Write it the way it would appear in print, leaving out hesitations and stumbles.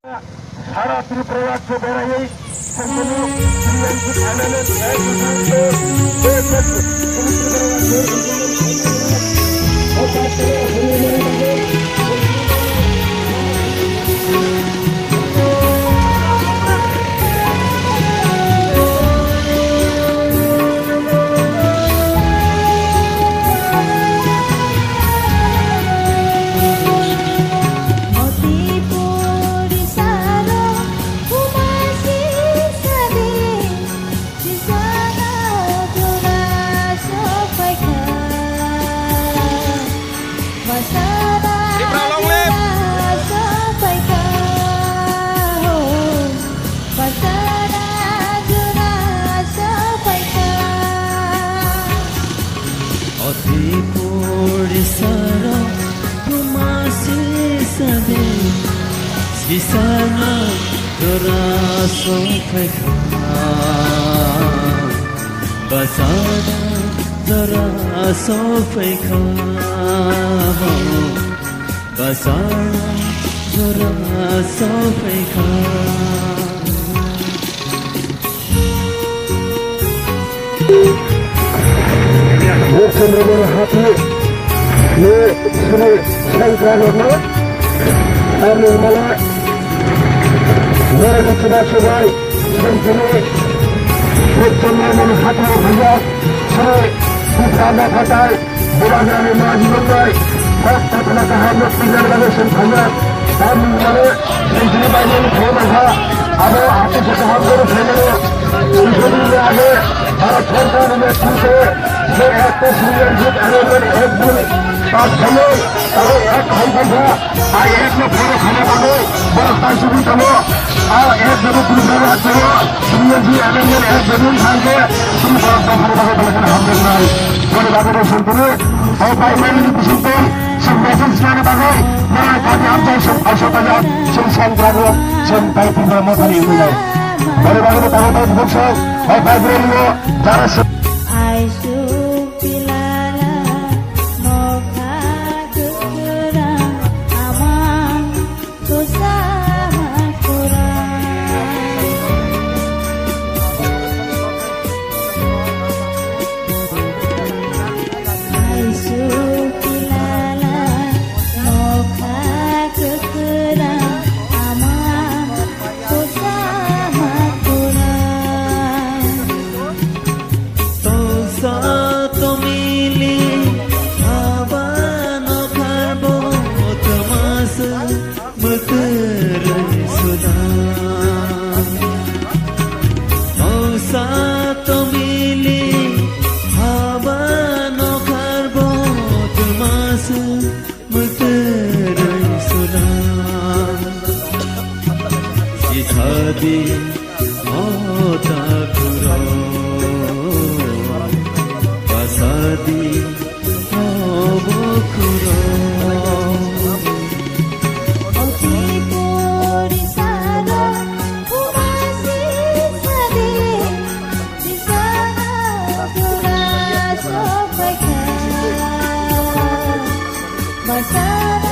সারা ত্রিপুরা রাজ্য বেড়াই সেগুলো di sana terasa pekan basana terasa pekan basana terasa pekan Chandra hati ini sini sangkarana kami malah mereka sudah sebaik sendiri berteman hati hanya sini kita ada kata berada di majlis baik kata kena kehamat tinggal dari sempurna kami malah sendiri banyak bermasa ada hati sesahabat bermasa sendiri ada Bharat सरकार ने पूछे जो एक संयोजित आयोजन एक दिन और चलो और एक घंटा था आ एक में पूरा खाना बनो बड़ा शुरू करो और एक जगह पूरा चलो संयोजित आयोजन एक जमीन खान के तुम बड़ा खाना बनो लेकिन हम लोग नहीं बड़े बाबू ने सुनते और भाई मैंने भी सुनते संगठन से बाबू मैं कभी आप तो सब अशोक पंजाब संस्थान करो संपाई पूरा मत नहीं हुआ बड़े बाबू ने कहा था बुक से और भाई बोलो जाना Hadi mota kuro pasadi obo kuro Basara